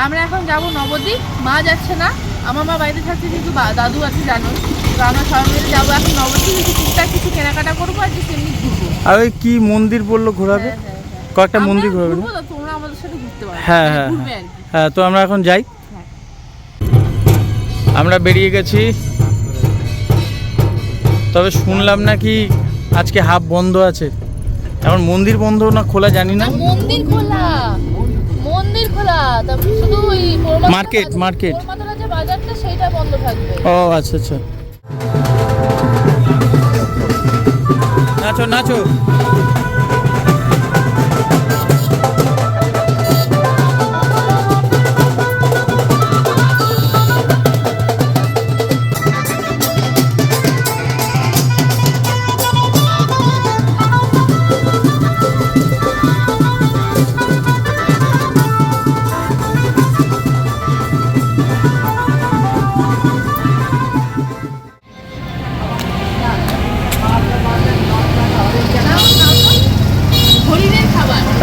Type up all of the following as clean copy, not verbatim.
আমরা এখন যাবো নবদ্বীপ। মা যাচ্ছে না, আমার মা বাড়িতে থাকছে, কিন্তু দাদু আছে জানো। তো আমরা সবাই মিলে যাবো এখন নবদ্বীপ, টুকটাক কিছু কেনাকাটা করবো আর যে সেমনি ঘুরবো। আর ওই কি মন্দির বললো ঘোরাবে? কয়েকটা মন্দির ঘোরাবে না? তোমরা আমাদের সাথে ঘুরতে পারো। হ্যাঁ হ্যাঁ হ্যাঁ, তো আমরা এখন যাই। আমরা বেরিয়ে গেছি, তবে শুনলাম নাকি আজকে হাফ বন্ধ আছে। এখন মন্দির বন্ধ না খোলা জানি না। মন্দির খোলা, মন্দির খোলা, শুধু ওই মার্কেট যে বাজারটা সেটা বন্ধ থাকবে। ও আচ্ছা আচ্ছা। নাচো নাচো।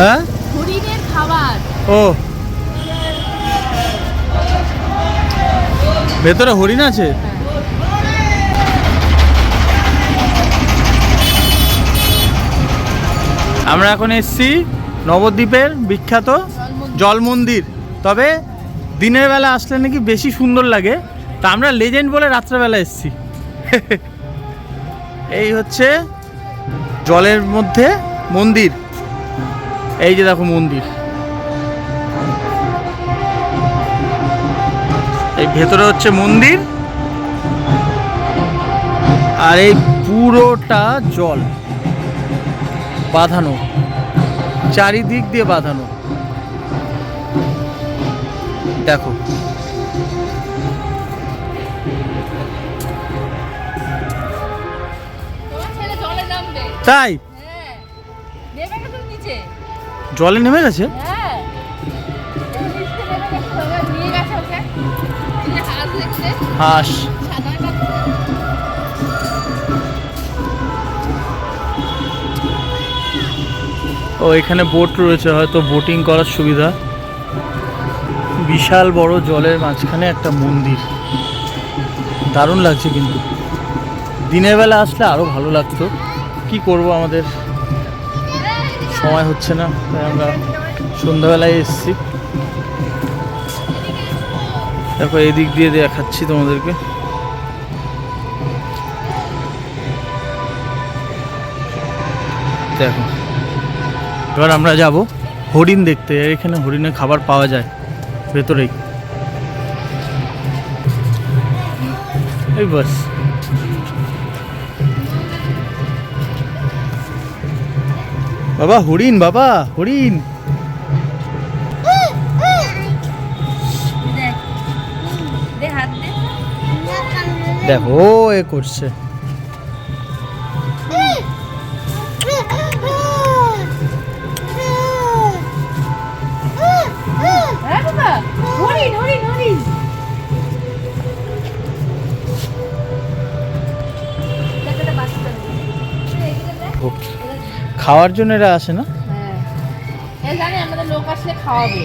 হ্যাঁ হরিণের খাবার। ও ভেতরে হরিণ আছে? আমরা এখন এসছি নবদ্বীপের বিখ্যাত জল মন্দির। তবে দিনের বেলা আসলে নাকি বেশি সুন্দর লাগে, তা আমরা লেজেন্ড বলে রাত্রেবেলা এসছি। এই হচ্ছে জলের মধ্যে মন্দির, এই যে দেখো মন্দির, এই ভেতরে হচ্ছে মন্দির, আর এই পুরোটা জল বাঁধানো, চারিদিক দিয়ে বাঁধানো। দেখো তাই জলে নেমে গেছে। হাঁস ও এখানে বোট রয়েছে, হয়তো বোটিং করার সুবিধা। বিশাল বড় জলের মাঝখানে একটা মন্দির, দারুণ লাগছে। কিন্তু দিনের বেলা আসলে আরো ভালো লাগতো, কি করব আমাদের সময় হচ্ছে না, তাই আমরা সন্ধ্যাবেলায় এসেছি। দেখো এই দিক দিয়ে দেখাচ্ছি তোমাদেরকে। দেখো এবার আমরা যাব হরিণ দেখতে। এখানে হরিণের খাবার পাওয়া যায় ভেতরেই। এই বাস বাবা হরিণ, বাবা হরিণ। দেখো এ করছে। খাওয়ার জন্য এরা আসে না? হ্যাঁ জানি আমাদের লোক আসলে খাওয়াবে,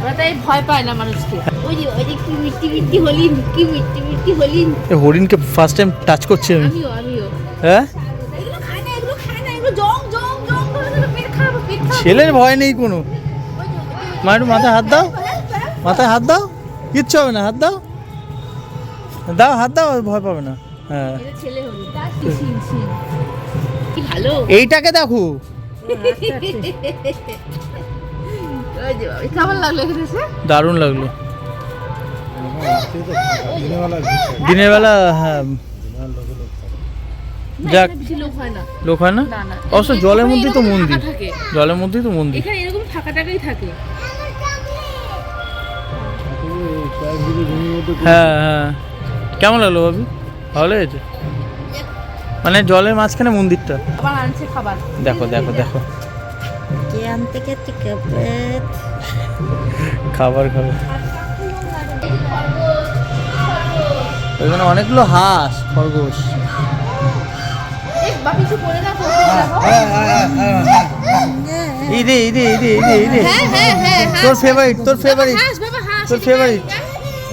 ওরা তাই ভয় পায় না মানুষকে। ওই যে কি মিষ্টি মিষ্টি হরিণ, কি মিষ্টি মিষ্টি হরিণ। এই হরিণকে ফার্স্ট টাইম টাচ করছি আমি। আমিও। হ্যাঁ এগুলো খায় না, এগুলো জং জং জং করে পেট খারাপ, পেট খারাপ। ছেলের ভয় নেই কোনো। মা একটু মাথায় হাত দাও, মাথায় হাত দাও, কিচ্ছু হবে না। হাত দাও, দাও হাত দাও, ভয় পাবে না। হ্যাঁ ছেলে হরিণ, তার সিং সিং কি ভালো। এইটাকে দেখো। কেমন লাগলো এখানে এসে? দারুণ লাগলো। দিনের বেলা হ্যাঁ যাক লোক হয় না। অবশ্য জলের মধ্যেই তো মন্দির, জলের মধ্যেই তো মন্দির। এখানে এরকম ফাঁকা টাকাই থাকে। হ্যাঁ হ্যাঁ কেমন লাগলো ভাবি? ভালো লেগেছে? মানে জলের মাঝখানে মন্দিরটা। আবার আনছে খাবার। দেখো দেখো দেখো কে আনতে গেছে খাবার খাবে। ওইখানে অনেকগুলো হাঁস, খরগোশ। তোর ফেভারিট, তোর ফেভারিট। তোর ফেভারিট?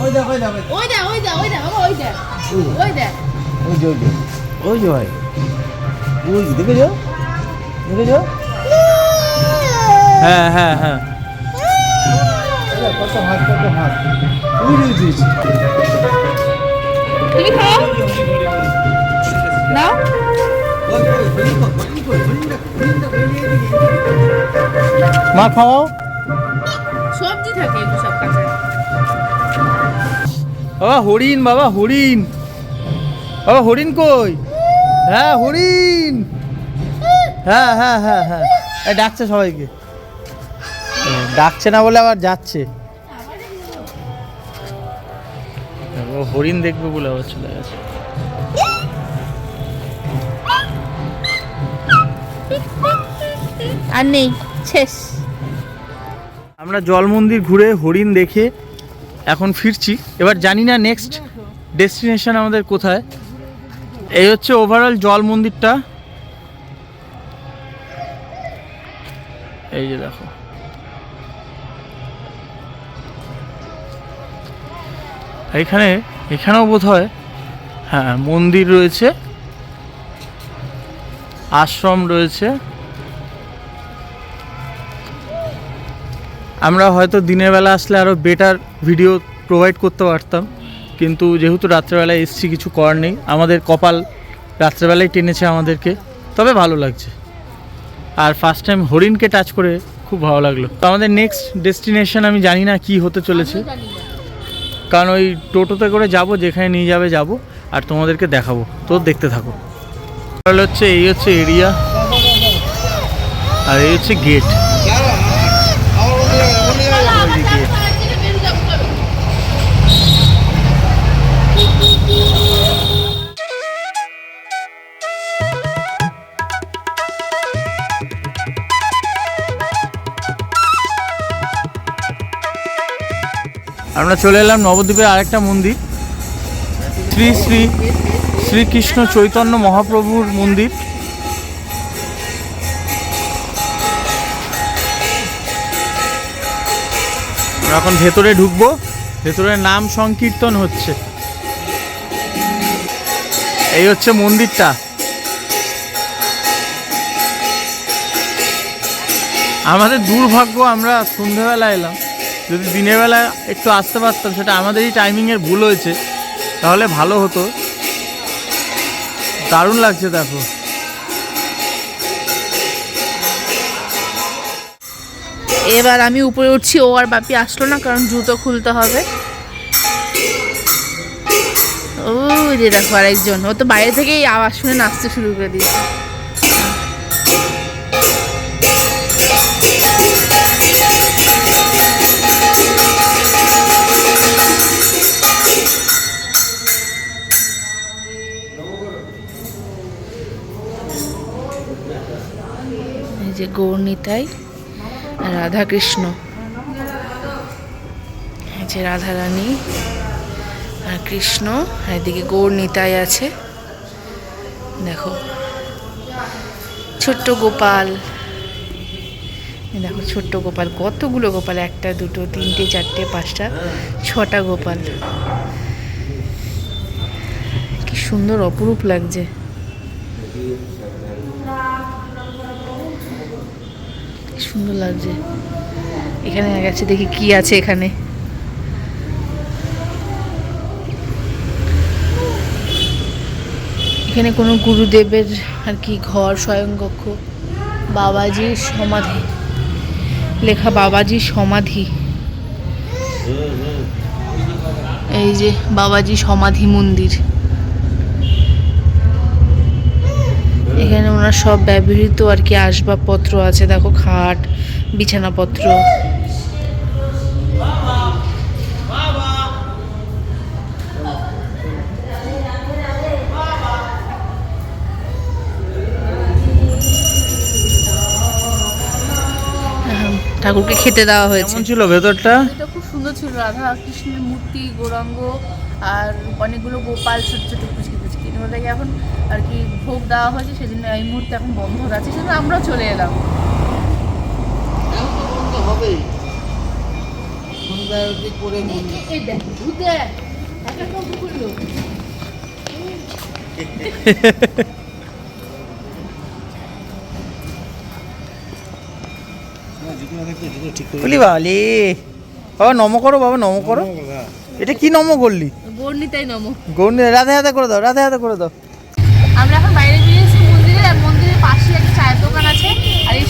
ওই দেখ ওই যে ভাই, ওই যে দেখেছো, হ্যাঁ হ্যাঁ হ্যাঁ, কত হাত উড়িয়ে দিয়েছি। তুমি খাও নাও। মা খাওয়াও। সবজি থাকে এগুলো সব কাঁচা। বাবা হরিণ, বাবা হরিণ, বাবা হরিণ কই? হ্যাঁ হরিণ, হ্যাঁ হ্যাঁ হ্যাঁ হ্যাঁ, ডাকছে সবাইকে, ডাকছে না বলে আবার যাচ্ছে। ও হরিণ দেখবে বলে আবার চলে গেছে। আর নেই, শেষ। আমরা জল মন্দির ঘুরে হরিণ দেখে এখন ফিরছি। এবার জানি না নেক্সট ডেস্টিনেশন আমাদের কোথায়। এই হচ্ছে ওভারঅল জল মন্দিরটা, এই যে দেখো। এখানেও বোধ হয় হ্যাঁ মন্দির রয়েছে, আশ্রম রয়েছে। আমরা হয়তো দিনের বেলা আসলে আরও বেটার ভিডিও প্রোভাইড করতে পারতাম, কিন্তু যেহেতু রাত্রেবেলায় এসছি কিছু করার নেই, আমাদের কপাল রাত্রেবেলায় টেনেছে আমাদেরকে। তবে ভালো লাগছে, আর ফার্স্ট টাইম হরিণকে টাচ করে খুব ভালো লাগলো। তো আমাদের নেক্সট ডেস্টিনেশন আমি জানি না কি হতে চলেছে, কারণ ওই টোটোতে করে যাব, যেখানে নিয়ে যাবে যাব, আর তোমাদেরকে দেখাবো। তো দেখতে থাকো। এই হচ্ছে এরিয়া, আর এই হচ্ছে গেট। আমরা চলে এলাম নবদ্বীপের আরেকটা মন্দির, শ্রী শ্রী শ্রীকৃষ্ণ চৈতন্য মহাপ্রভুর মন্দির। আমরা এখন ভেতরে ঢুকবো, ভেতরে নাম সংকীর্তন হচ্ছে। এই হচ্ছে মন্দিরটা। আমাদের দুর্ভাগ্য, আমরা সন্ধ্যেবেলা এলাম, যদি দিনের বেলা একটু আসতে পারতাম, সেটা আমাদেরই টাইমিংয়ের ভুল হয়েছে, তাহলে ভালো হতো। দারুণ লাগছে দেখো। এবার আমি উপরে উঠছি, ও আর বাপি আসলো না কারণ জুতো খুলতে হবে। ও যে দেখো আরেকজন, ও তো বাইরে থেকেই আওয়াজ শুনে নাচতে শুরু করে দিয়েছে। এই যে গৌরনিতাই, রাধা কৃষ্ণ, এই যে রাধা রানী আর কৃষ্ণ, আর এদিকে গৌরনিতাই আছে। দেখো ছোট্ট গোপাল, দেখো ছোট্ট গোপাল, কতগুলো গোপাল, একটা দুটো তিনটে চারটে পাঁচটা ছটা গোপাল। কি সুন্দর অপরূপ লাগছে। সুন্দর লাগছে। এখানে গেছে, দেখি কি আছে এখানে। এখানে কোনো গুরুদেবের আর কি ঘর, স্বয়ংকক্ষ, বাবাজির সমাধি লেখা, বাবাজির সমাধি। এই যে বাবাজি সমাধি মন্দির। এখানে ওনার সব ব্যবহৃত আর কি আসবাবপত্র আছে, দেখো খাট, বিছানাপত্র। ঠাকুরকে খেতে দেওয়া হয়েছে। কেমন ছিল ভেতরটা? এটা খুব সুন্দর ছিল, রাধা কৃষ্ণের মূর্তি, গৌরাঙ্গ, আর অনেকগুলো গোপাল, ছোট ছোট পুচকি পুচকি। ওদেরকে এখন আর কি ভোগ দেওয়া হয়েছে, সেজন্য এই মুহূর্তে এখন বন্ধ আছে, সেজন্য আমরাও চলে এলাম। বেড়াতে করে এই দেখ ভূত দেখ একটা কবু করলো ঠিক করে বলি বালি বাবা নম করো, বাবা নম করো। এটা কি নম করলি? গর্ণিতাই নম। গৌরী রাধে রাধে করে দাও, রাধে রাধে করে দাও। আমরা এখন বাইরে বেরিয়েছি মন্দিরে, আর মন্দিরের পাশে একটা চায়ের দোকান আছে। আর এই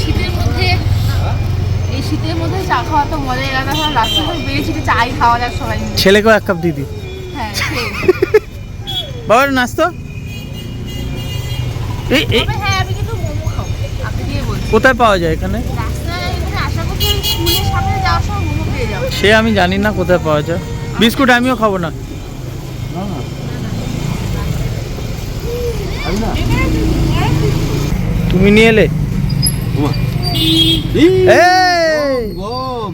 শীতের মধ্যে চা খাওয়া তো মজাই আলাদা। এখন রাস্তা থেকে বেরিয়েছি চাই খাওয়া যাক সবাই মিলে। ছেলেকেও এক কাপ দিদি। হ্যাঁ সেই। বাবা নাস্তো এই এই তবে হ্যাঁ আমি কিন্তু মোমো খাবো, আপনি দিয়ে বলছি। কোথায় পাওয়া যায় এখানে? রাস্তায় এখানে আশা করছি স্কুলের সামনে যাওয়ার সময় মোমো পেয়ে যাবো। সে আমি জানি না কোথায় পাওয়া যায়। বিস্কুট আমিও খাবো না। না না আমি না তুমি নিয়ে এলে? এই গম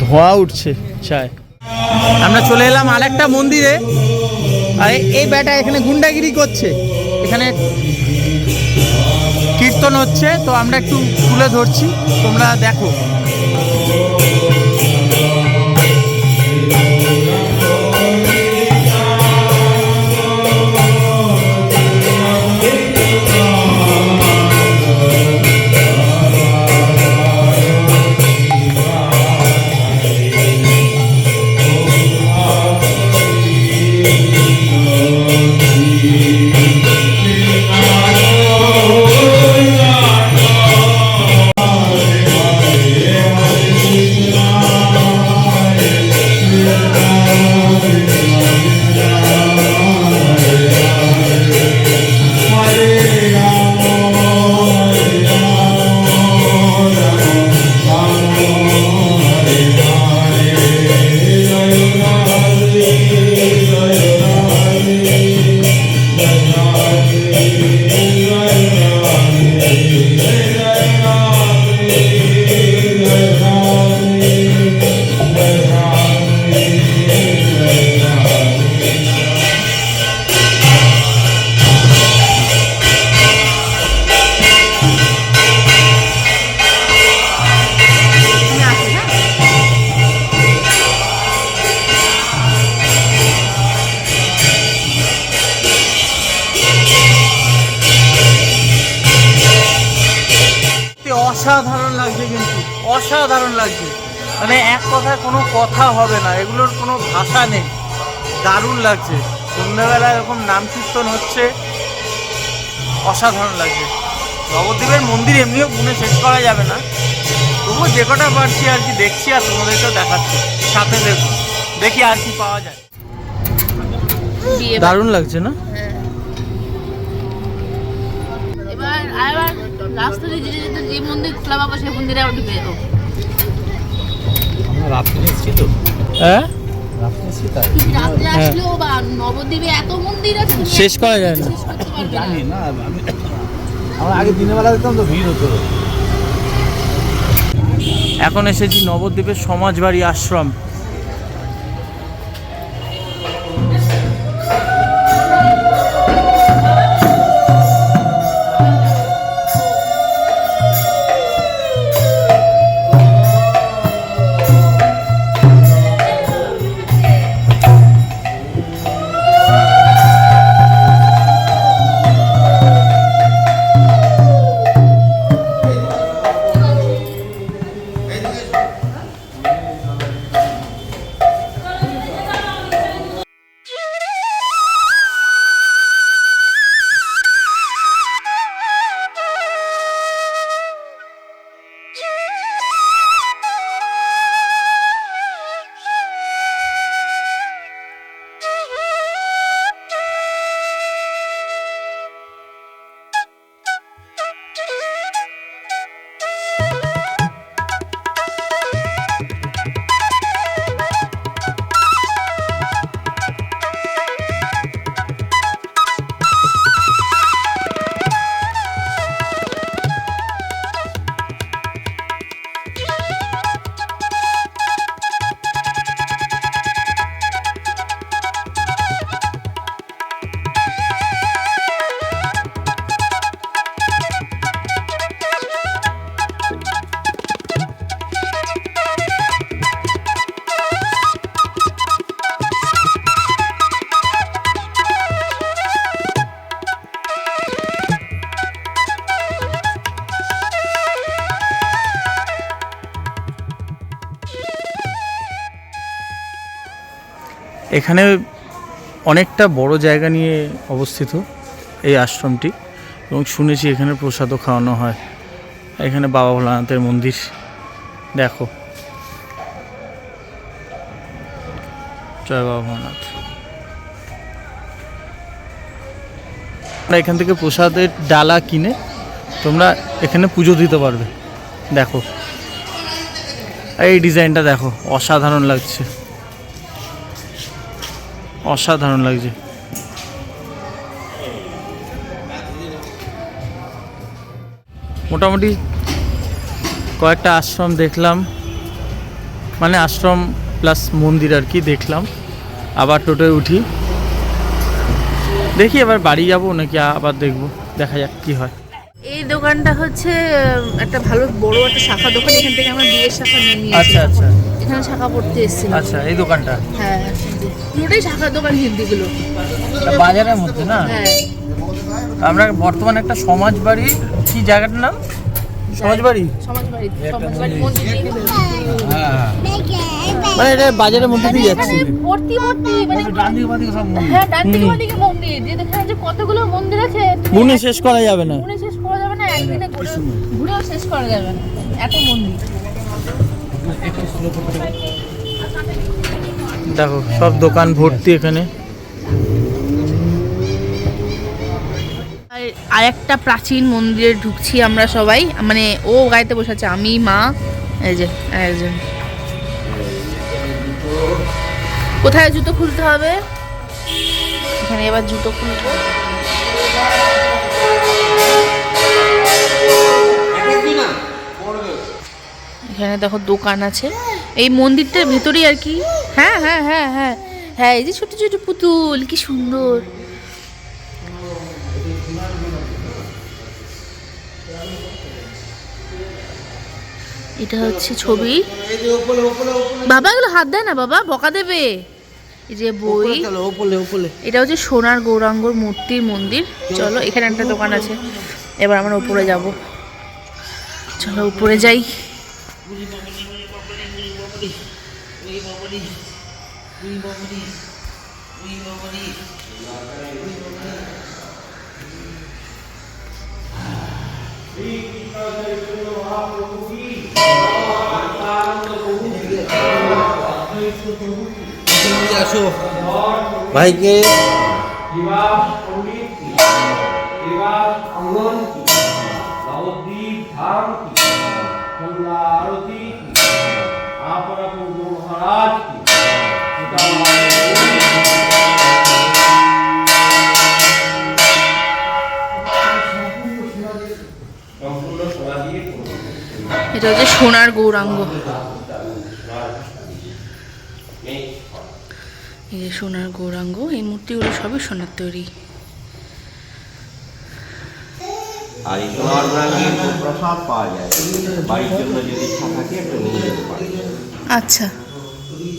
ধোঁয়া উঠছে চায়। আমরা চলে এলাম আরেকটা মন্দিরে। আর এই ব্যাটা এখানে গুন্ডাগিরি করছে। এখানে কীর্তন হচ্ছে, তো আমরা একটু তুলে ধরছি, তোমরা দেখো। অসাধারণ লাগছে, কিন্তু অসাধারণ লাগছে। মানে এক কথায় কোনো কথা হবে না, এগুলোর কোনো ভাষা নেই। দারুণ লাগছে। সন্ধ্যাবেলা এরকম নাম কীর্তন হচ্ছে, অসাধারণ লাগছে। নবদ্বীপের মন্দির এমনিও গুণে শেষ করা যাবে না, তবুও যে কটা পারছি আর কি দেখছি, আর তোমাদেরকেও দেখাচ্ছি। সাথে দেখি আর কি পাওয়া যায়। দারুণ লাগছে না? এবার রাস্তা দিয়ে যেতে যেতে যে মন্দির খোলা পাবো সেই মন্দিরে আবার ঢুকে যাবো। আমরা রাত্রে এসেছি তো, হ্যাঁ রাত্রে এসেছি তাই রাত্রে আসলেও বা নবদ্বীপে এত মন্দির আছে তুমি শেষ করা যায় না। শেষ করতে পারবে না। জানি না আমরা আগে দিনের বেলা দেখতাম তো ভিড় হতো। এখন এসেছি নবদ্বীপের সমাজবাড়ি আশ্রম। এখানে অনেকটা বড় জায়গা নিয়ে অবস্থিত এই আশ্রমটি, এবং শুনেছি এখানে প্রসাদও খাওয়ানো হয়। এখানে বাবা ভোলানাথের মন্দির দেখো, জয় বাবা ভোলানাথ। আমরা এখান থেকে প্রসাদের ডালা কিনে তোমরা এখানে পুজো দিতে পারবে। দেখো এই ডিজাইনটা দেখো, অসাধারণ লাগছে, অসাধারণ লাগছে। মোটামুটি কয়েকটা আশ্রম দেখলাম, মানে আশ্রম প্লাস মন্দির আর কি দেখলাম। আবার টোটোয় উঠি, দেখি এবার বাড়ি যাব নাকি আবার দেখবো, দেখা যাক কি হয়। এই দোকানটা হচ্ছে একটা ভালো বড় একটা শাখা দোকান, এখান থেকে আমরা বিয়ের শাখা নিয়ে নিয়েছি। আচ্ছা আচ্ছা এখানে শাখা পড়তে এসেছিলাম। আচ্ছা, এই দোকানটা হ্যাঁ, পুরোটাই শাখা দোকান হিন্দিগুলো। বাজারের মধ্যে না? হ্যাঁ, আমরা বর্তমানে একটা সমাজবাড়ি, কি জায়গাটার নাম? সমাজবাড়ি, সমাজবাড়ি মন্দির দিয়ে মানে এটা বাজারের মধ্যে দিয়ে যাচ্ছি। ভর্তি মানে ডান দিকে বাঁ দিকে সব মন্দির। হ্যাঁ, ডান দিকে বাঁ দিকে মন্দির, যে দেখেন যে কতগুলো মন্দির আছে, গুণে শেষ করা যাবে না। ঘুরে শেষ করা যাবে না, একদিনে ঘুরেও শেষ করা যাবে না, এত মন্দির। দেখো সব দোকান ভর্তি এখানে। আর একটা প্রাচীন মন্দিরে ঢুকছি আমরা সবাই, মানে ও গাড়িতে বসে আছে, আমি, মা, এই যে একজন। কোথায় জুতো খুলতে হবে? এখানে এবার জুতো খুলবো। এখানে দেখো দোকান আছে, এই মন্দিরটার ভেতরেই আর কি। হ্যাঁ হ্যাঁ হ্যাঁ হ্যাঁ হ্যাঁ, এই যে ছোট ছোট পুতুল, কি সুন্দর। এটা হচ্ছে ছবি। বাবা এগুলো হাত দেয় না বাবা, বকা দেবে। এই যে বই, এটা হচ্ছে সোনার গৌরাঙ্গর মূর্তির মন্দির। চলো, এখানে একটা দোকান আছে, এবার আমরা উপরে যাব। চলো উপরে যাই। আসো ভাইকে এটা হচ্ছে সোনার গৌরাঙ্গ। এই যে সোনার গৌরাঙ্গ, এই মূর্তিগুলো সবই সোনার তৈরি। আর এই সোনার গৌরাঙ্গের প্রসাদ পাওয়া যায়, বাড়ির জন্য যদি ইচ্ছা থাকে একটা নিয়ে যেতে পারে। আচ্ছা,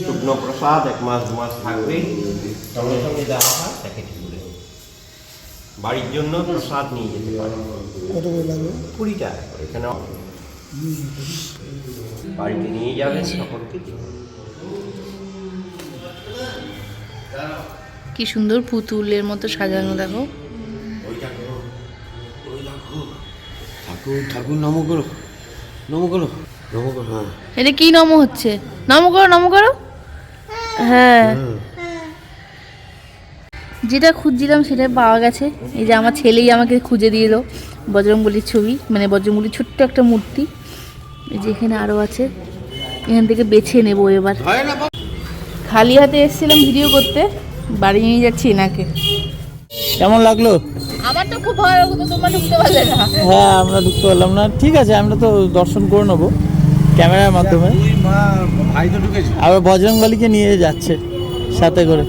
শুকনো প্রসাদ 1 মাস 2 মাস থাকবে, সঙ্গে সঙ্গে দেওয়া হয় প্যাকেট করে। বাড়ির জন্য প্রসাদ নিয়ে যেতে পারে। কত করে লাগবে? 20 টাকা করে। এখানে বাড়িতে নিয়ে যাবেন, সকলকে দেবেন। কি সুন্দর পুতুলের মতো সাজানো, দেখো। ঠাকুর ঠাকুর নম করো, নম করো, নম করো। হ্যাঁ, এটা কি নম হচ্ছে? নম করো, নম করো। হ্যাঁ, যেটা খুঁজছিলাম সেটা পাওয়া গেছে। এই যে আমার ছেলেই আমাকে খুঁজে দিয়ে এলো বজরংবলীর ছবি, মানে বজরংবলীর ছোট্ট একটা মূর্তি। এই যে এখানে আরও আছে, এখান থেকে বেছে নেবো এবার। খালি হাতে এসেছিলাম ভিডিও করতে, বাড়ি নিয়ে যাচ্ছি এনাকে। কেমন লাগলো? আমার তো খুব ভালো লাগলো, তোমরা ঢুকতে পারলে না। হ্যাঁ, আমরা ঢুকতে পারলাম না, ঠিক আছে, আমরা তো দর্শন করে নেবো ক্যামেরার মাধ্যমে। তুই মা ভাই তো ঢুকেছে। আবার বজরংবলীকে নিয়ে যাচ্ছে সাথে করে।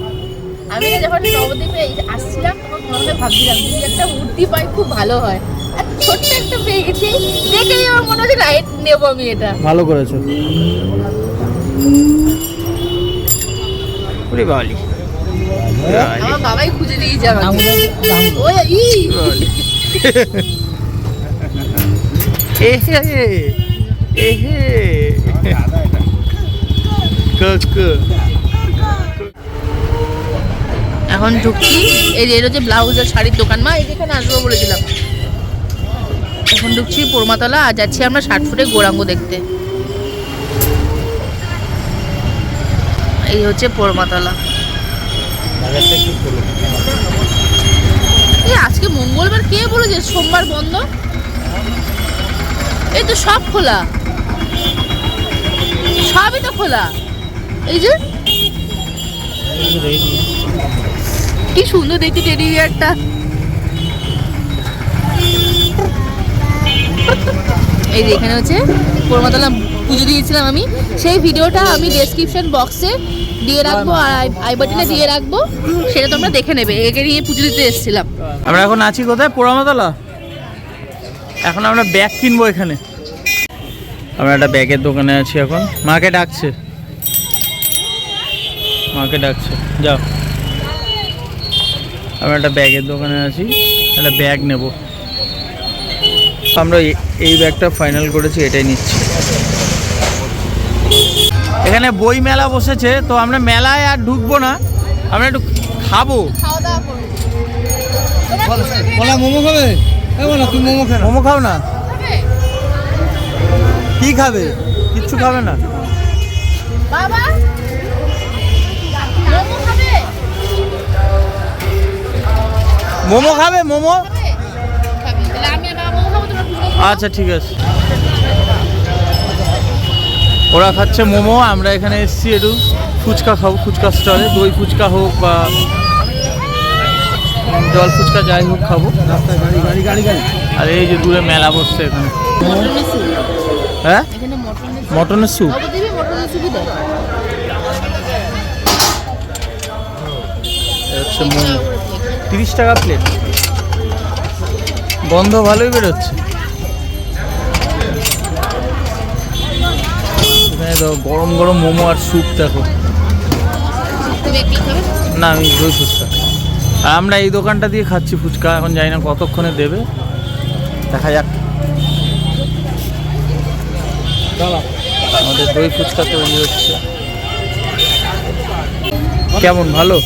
আমি না যখন নবদ্বীপে আসছিলাম তখন মনে ভাবছিলাম যদি একটা মূর্তি পাই খুব ভালো হয়, আর ছোট্ট একটা পেয়ে গেছি, দেখেই আমার মনে হচ্ছে রাইট নেবো আমি এটা। ভালো করেছো। ওরে বালি, আমার বাবাই খুঁজে দিয়েছে আমাকে। ওই ই এহে এহে ক এখন ঢুকছি, এই যে এটা হচ্ছে ব্লাউজ আর শাড়ির দোকান। মা এই যেখানে আসবো বলেছিলাম। এখন ঢুকছি পোড়মাতলা আর যাচ্ছি আমরা 60 ফুটের গৌরাঙ্গ দেখতে। এই হচ্ছে পোড়মাতলা। এই আজকে মঙ্গলবার, কে বলেছে সোমবার বন্ধ? এই তো সব খোলা, সবই তো খোলা। এই যে কি সুন্দর দেখতে টেডি বিয়ারটা। এই যে এখানে হচ্ছে পোড়মাতলা পুজো দিয়েছিলাম আমি, সেই ভিডিওটা আমি ডেসক্রিপশন বক্সে দিয়ে রাখবো আর আই বাটনে দিয়ে রাখবো, সেটা তোমরা দেখে নেবে। একে নিয়ে পুজো দিতে এসেছিলাম। আমরা এখন আছি কোথায়? পোড়ামাতলা। এখন আমরা ব্যাগ কিনবো এখানে। আমরা একটা ব্যাগের দোকানে আছি এখন। মাকে ডাকছে, মাকে ডাকছে, যাও। আমরা একটা ব্যাগের দোকানে আছি, একটা ব্যাগ নেব। আমরা এই ব্যাগটা ফাইনাল করেছি, এটাই নিচ্ছি। এখানে বই মেলা বসেছে, তো আমরা মেলায় আর ঢুকবো না, আমরা একটু খাবো। মোমো খাবে? তুই মোমো খা। মোমো খাও না? কি খাবে? কিচ্ছু খাবে না? বাবা মোমো খাবে? মোমো খাবে? মোমো? তাহলে আমি আর বাবা মোমো খাবো, তোমরা ফুচকা খাও। আচ্ছা ঠিক আছে। ওরা খাচ্ছে মোমো, আমরা এখানে এসেছি একটু ফুচকা খাবো। ফুচকা স্টলে দই ফুচকা হোক বা জল ফুচকা যাই হোক খাবো। আর এই যে দূরে মেলা বসছে এখানে। মটনের স্যুপ। হ্যাঁ, এখানে মটনের স্যুপ। নবদ্বীপে মটনের স্যুপই দেয়। হচ্ছে মোমো 30 টাকা প্লেট। গন্ধ ভালোই বেরোচ্ছে। এখানে তো গরম গরম মোমো আর স্যুপ দেখো। তুমি একটু খাবে? না, আমি দই ফুচকা। আর আমরা এই দোকানটা দিয়ে খাচ্ছি ফুচকা। এখন জানি না কতক্ষণে দেবে, দেখা যাক। আমাদের দই ফুচকা তৈরি হচ্ছে। কেমন? ভালো?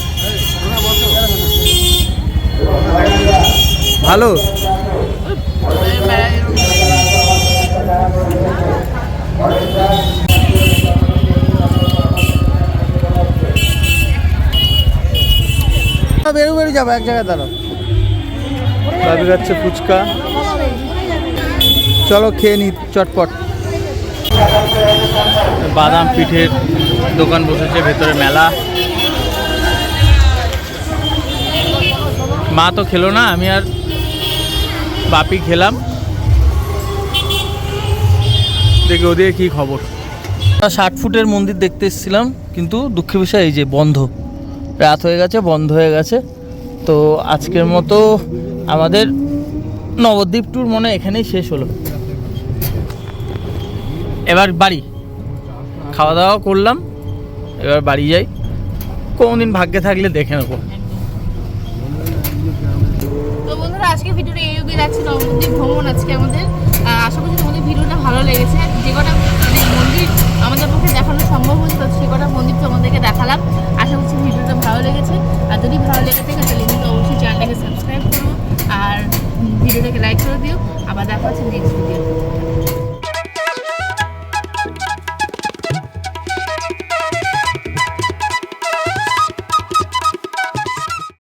ভালো? বেরো যাবো, এক জায়গায় দাঁড়াও। ভাবি যাচ্ছে ফুচকা, চলো খেয়ে নি চটপট। বাদাম পিঠের দোকান বসেছে, ভেতরে মেলা। মা তো খেলো না, আমি আর বাপি খেলাম। দেখি ওদিকে কি খবর। 60 ফুটের মন্দির দেখতে এসেছিলাম, কিন্তু দুঃখের বিষয় এই যে বন্ধ। রাত হয়ে গেছে, বন্ধ হয়ে গেছে। তো আজকের মতো আমাদের নবদ্বীপ ট্যুর মনে এখানেই শেষ হলো। এবার বাড়ি, খাওয়া দাওয়া করলাম, এবার বাড়ি যাই। কোনোদিন ভাগ্যে থাকলে দেখে নেবো। তো বন্ধুরা, আজকে ভিডিওটা এই অবধি রাখছি। নবদ্বীপ ভ্রমণ আজকে আমাদের। আশা করছি তোমাদের ভিডিওটা ভালো লেগেছে। যে কটা মন্দির আমাদের পক্ষে দেখানো সম্ভব হয়েছিল, সে কটা মন্দির তোমাদেরকে দেখালাম। আশা করছি ভিডিওটা ভালো লেগেছে। আর যদি ভালো লেগে থাকে তাহলে কিন্তু অবশ্যই চ্যানেলটাকে সাবস্ক্রাইব করো আর ভিডিওটাকে লাইক করে দিও। আবার দেখা হচ্ছে নেক্সট ভিডিও।